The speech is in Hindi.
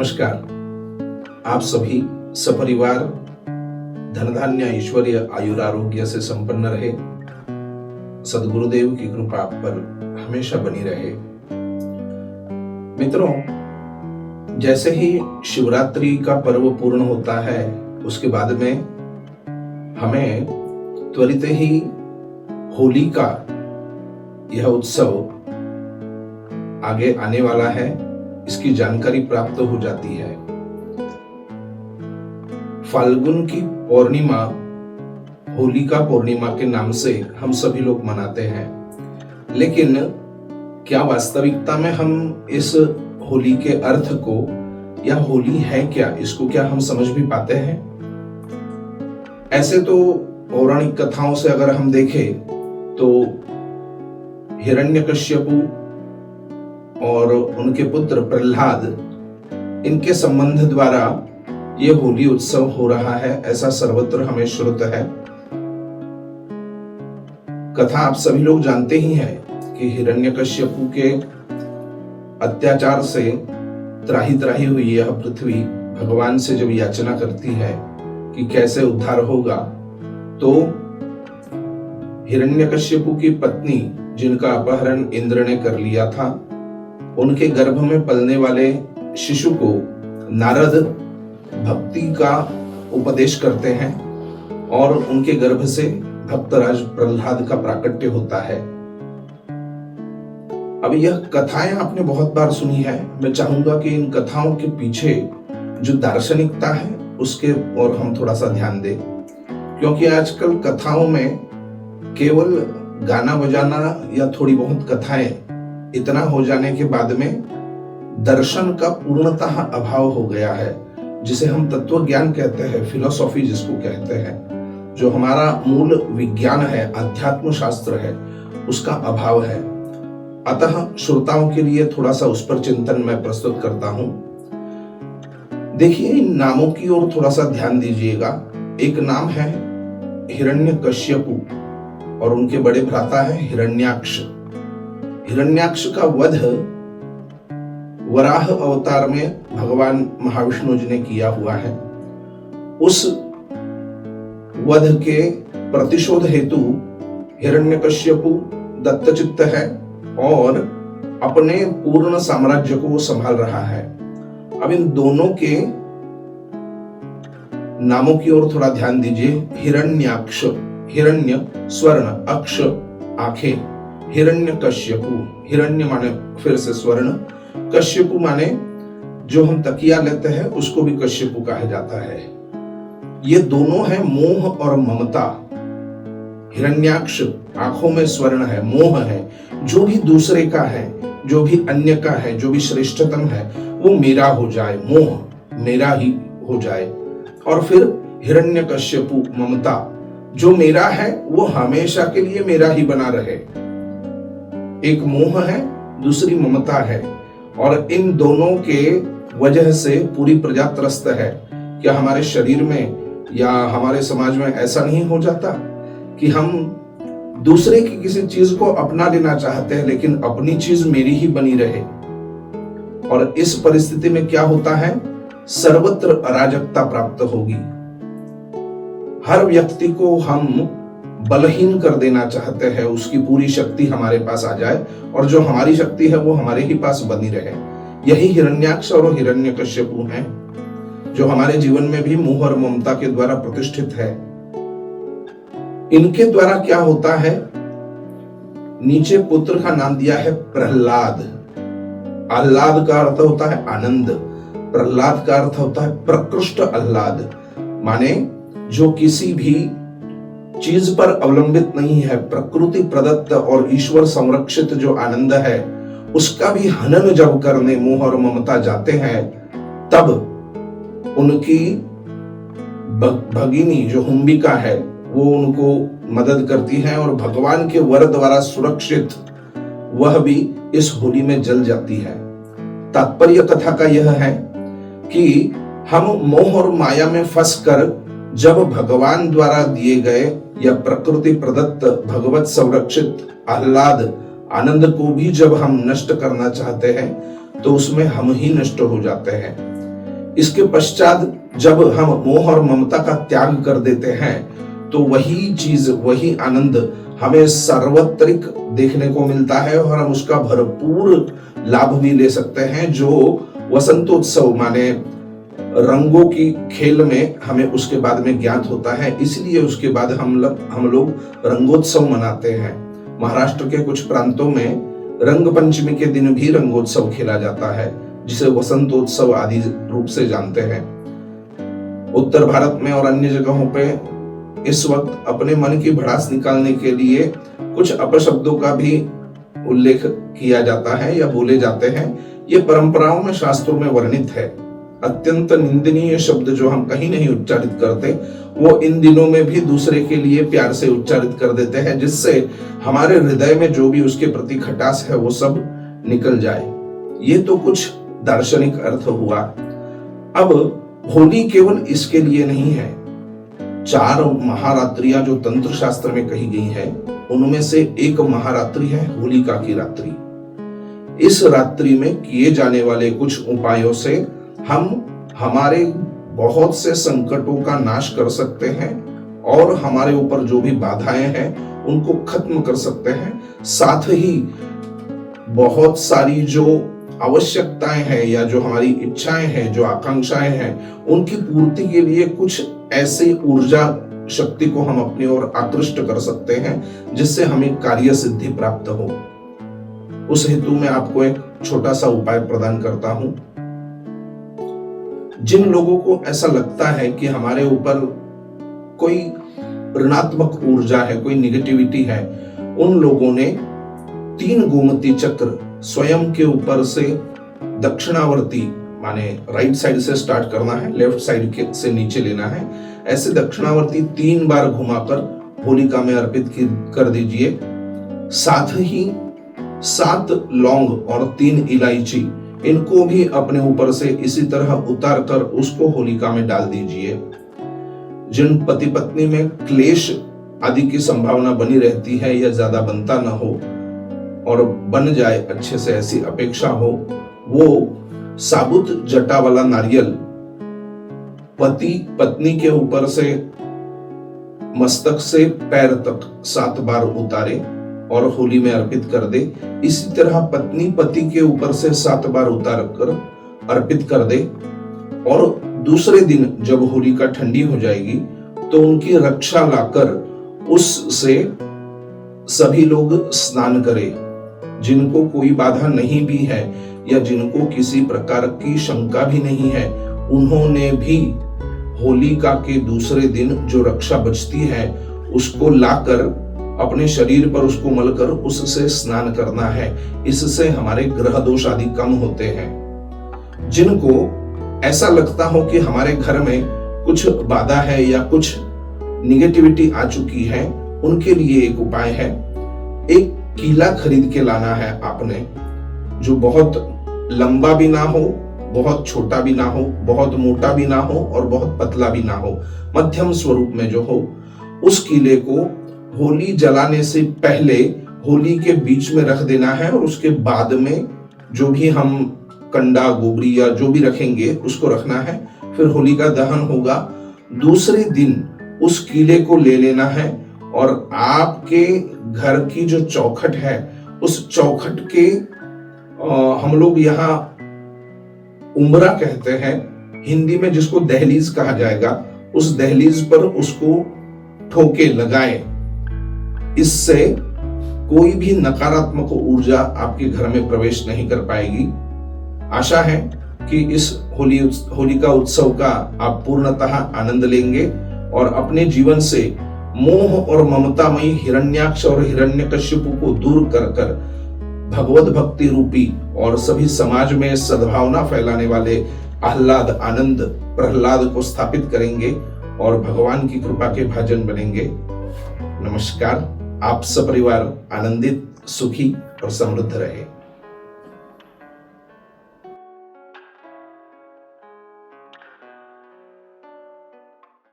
नमस्कार। आप सभी सपरिवार धन धान्य ऐश्वर्य आयुरारोग्य से संपन्न रहे। सद्गुरुदेव की कृपा आप पर हमेशा बनी रहे। मित्रों, जैसे ही शिवरात्रि का पर्व पूर्ण होता है उसके बाद में हमें त्वरित ही होली का यह उत्सव आगे आने वाला है, इसकी जानकारी प्राप्त हो जाती है। फाल्गुन की पूर्णिमा होलिका पूर्णिमा के नाम से हम सभी लोग मनाते हैं, लेकिन क्या वास्तविकता में हम इस होली के अर्थ को या होली है क्या, इसको क्या हम समझ भी पाते हैं? ऐसे तो पौराणिक कथाओं से अगर हम देखें तो हिरण्यकश्यपु और उनके पुत्र प्रहलाद, इनके संबंध द्वारा ये होली उत्सव हो रहा है, ऐसा सर्वत्र हमें श्रुत है। कथा आप सभी लोग जानते ही हैं कि हिरण्यकश्यपु के अत्याचार से त्राही त्राही हुई यह पृथ्वी भगवान से जब याचना करती है कि कैसे उद्धार होगा, तो हिरण्यकश्यपु की पत्नी, जिनका अपहरण इंद्र ने कर लिया था, उनके गर्भ में पलने वाले शिशु को नारद भक्ति का उपदेश करते हैं और उनके गर्भ से भक्तराज प्रहलाद का प्राकट्य होता है। अब यह कथाएं आपने बहुत बार सुनी है। मैं चाहूंगा कि इन कथाओं के पीछे जो दार्शनिकता है उसके और हम थोड़ा सा ध्यान दें, क्योंकि आजकल कथाओं में केवल गाना बजाना या थोड़ी बहुत कथाएं, इतना हो जाने के बाद में दर्शन का पूर्णतः अभाव हो गया है, जिसे हम तत्व ज्ञान कहते हैं, फिलोसॉफी जिसको कहते हैं, जो हमारा मूल विज्ञान है, अध्यात्म शास्त्र है, उसका अभाव है। अतः श्रोताओं के लिए थोड़ा सा उस पर चिंतन मैं प्रस्तुत करता हूं। देखिए, इन नामों की ओर थोड़ा सा ध्यान दीजिएगा। एक नाम है हिरण्यकश्यपु और उनके बड़े भ्राता है हिरण्याक्ष। हिरण्याक्ष का वध वराह अवतार में भगवान महाविष्णु जी ने किया हुआ है। उस वध के प्रतिशोध हेतु हिरण्यकश्यपु दत्तचित्त है और अपने पूर्ण साम्राज्य को वो संभाल रहा है। अब इन दोनों के नामों की ओर थोड़ा ध्यान दीजिए। हिरण्याक्ष, हिरण्य स्वर्ण, अक्ष आंखें, हिरण्यकश्यपु, हिरण्य माने फिर से स्वर्ण, कश्यपु माने जो हम तकिया लेते हैं उसको भी कश्यपु कहा जाता है। ये दोनों है मोह और ममता। हिरण्याक्ष आंखों में स्वर्ण है, मोह है, जो भी दूसरे का है, जो भी अन्य का है, जो भी श्रेष्ठतम है वो मेरा हो जाए, मोह मेरा ही हो जाए। और फिर हिरण्यकश्यपु ममता, जो मेरा है वो हमेशा के लिए मेरा ही बना रहे। एक मोह है, दूसरी ममता है, और इन दोनों के वजह से पूरी प्रजा त्रस्त है। क्या हमारे शरीर में या हमारे समाज में ऐसा नहीं हो जाता कि हम दूसरे की किसी चीज को अपना लेना चाहते हैं, लेकिन अपनी चीज मेरी ही बनी रहे? और इस परिस्थिति में क्या होता है? सर्वत्र अराजकता प्राप्त होगी। हर व्यक्ति को हम बलहीन कर देना चाहते हैं, उसकी पूरी शक्ति हमारे पास आ जाए और जो हमारी शक्ति है वो हमारे ही पास बनी रहे। यही हिरण्याक्ष और हिरण्यकश्यपु हैं, जो हमारे जीवन में भी मोह और ममता के द्वारा प्रतिष्ठित है। इनके द्वारा क्या होता है? नीचे पुत्र का नाम दिया है प्रहलाद। आह्लाद का अर्थ होता है आनंद, प्रहलाद का अर्थ होता है प्रकृष्ट आह्लाद, माने जो किसी भी चीज पर अवलंबित नहीं है, प्रकृति प्रदत्त और ईश्वर संरक्षित जो आनंद है उसका भी हनन जब करने मोह और ममता जाते हैं, तब उनकी भगिनी जो हुंबिका है वो उनको मदद करती है और भगवान के वर द्वारा सुरक्षित वह भी इस होली में जल जाती है। तात्पर्य कथा का यह है कि हम मोह और माया में फंसकर जब भगवान द्वारा दिए गए या प्रकृति प्रदत्त भगवत संरक्षित आह्लाद आनंद को भी जब हम नष्ट करना चाहते हैं तो उसमें हम ही नष्ट हो जाते हैं। इसके पश्चात जब हम मोह और ममता का त्याग कर देते हैं तो वही चीज, वही आनंद हमें सर्वत्रिक देखने को मिलता है और हम उसका भरपूर लाभ भी ले सकते हैं, जो वसंतोत्सव माने रंगों की खेल में हमें उसके बाद में ज्ञात होता है। इसलिए उसके बाद हम लोग रंगोत्सव मनाते हैं। महाराष्ट्र के कुछ प्रांतों में रंग पंचमी के दिन भी रंगोत्सव खेला जाता है, जिसे वसंतोत्सव आदि रूप से जानते हैं। उत्तर भारत में और अन्य जगहों पे इस वक्त अपने मन की भड़ास निकालने के लिए कुछ अपशब्दों का भी उल्लेख किया जाता है या बोले जाते हैं। ये परंपराओं में, शास्त्रों में वर्णित है। अत्यंत निंदनीय शब्द जो हम कहीं नहीं उच्चारित करते, वो इन दिनों में भी दूसरे के लिए प्यार से उच्चारित कर देते हैं, जिससे हमारे हृदय में जो भी उसके प्रति खटास है वो सब निकल जाए। ये तो कुछ दार्शनिक अर्थ हुआ। अब होली केवल इसके लिए नहीं है। 4 महारात्रियां जो तंत्र शास्त्र में कही गई है, उनमें से एक महारात्रि है होलिका की रात्रि। इस रात्रि में किए जाने वाले कुछ उपायों से हम हमारे बहुत से संकटों का नाश कर सकते हैं और हमारे ऊपर जो भी बाधाएं हैं उनको खत्म कर सकते हैं। साथ ही बहुत सारी जो आवश्यकताएं हैं या जो हमारी इच्छाएं हैं, जो आकांक्षाएं हैं, उनकी पूर्ति के लिए कुछ ऐसी ऊर्जा शक्ति को हम अपनी ओर आकृष्ट कर सकते हैं, जिससे हमें कार्य सिद्धि प्राप्त हो। उस हेतु मैं आपको एक छोटा सा उपाय प्रदान करता हूं। जिन लोगों को ऐसा लगता है कि हमारे ऊपर कोई ऋणात्मक ऊर्जा है, कोई निगेटिविटी है, उन लोगों ने 3 गोमती चक्र स्वयं के ऊपर से दक्षिणावर्ती माने राइट साइड से स्टार्ट करना है, लेफ्ट साइड से नीचे लेना है। ऐसे दक्षिणावर्ती 3 बार घुमाकर होलिका में अर्पित कर दीजिए। साथ ही 7 लौंग और 3 इलायची, इनको भी अपने ऊपर से इसी तरह उतार कर उसको होलिका में डाल दीजिए। जिन पति पत्नी में क्लेश आदि की संभावना बनी रहती है या ज्यादा बनता न हो और बन जाए अच्छे से, ऐसी अपेक्षा हो, वो साबुत जटा वाला नारियल पति पत्नी के ऊपर से मस्तक से पैर तक 7 बार उतारे और होली में अर्पित कर दे। इसी तरह पत्नी पति के ऊपर से 7 बार उतार कर अर्पित कर दे और दूसरे दिन जब होलिका ठंडी हो जाएगी तो उनकी रक्षा लाकर उससे सभी लोग स्नान करें। जिनको कोई बाधा नहीं भी है या जिनको किसी प्रकार की शंका भी नहीं है, उन्होंने भी होलिका के दूसरे दिन जो रक्षा बचती है उसको लाकर अपने शरीर पर उसको मलकर उससे स्नान करना है। इससे हमारे ग्रह दोष आदि कम होते हैं। जिनको ऐसा लगता हो कि हमारे घर में कुछ बाधा है या कुछ निगेटिविटी आ चुकी है, उनके लिए एक उपाय है। एक कीला खरीद के लाना है आपने, जो बहुत लंबा भी ना हो, बहुत छोटा भी ना हो, बहुत मोटा भी ना हो और बहुत पतला भी ना हो, मध्यम स्वरूप में जो हो। उस कीले को होली जलाने से पहले होली के बीच में रख देना है और उसके बाद में जो भी हम कंडा गोबरी या जो भी रखेंगे उसको रखना है। फिर होली का दहन होगा। दूसरे दिन उस कीले को ले लेना है और आपके घर की जो चौखट है, उस चौखट के हम लोग यहाँ उम्रा कहते हैं, हिंदी में जिसको दहलीज कहा जाएगा, उस दहलीज पर उसको ठोके लगाएं। इससे कोई भी नकारात्मक ऊर्जा आपके घर में प्रवेश नहीं कर पाएगी। आशा है कि इस होलिका उत्सव का आप पूर्णतः आनंद लेंगे और अपने जीवन से मोह और ममतामयी हिरण्याक्ष और हिरण्यकश्यपु को दूर कर कर भगवत भक्ति रूपी और सभी समाज में सद्भावना फैलाने वाले आह्लाद आनंद प्रहलाद को स्थापित करेंगे और भगवान की कृपा के भाजन बनेंगे। नमस्कार। आप सपरिवार आनंदित, सुखी और समृद्ध रहे।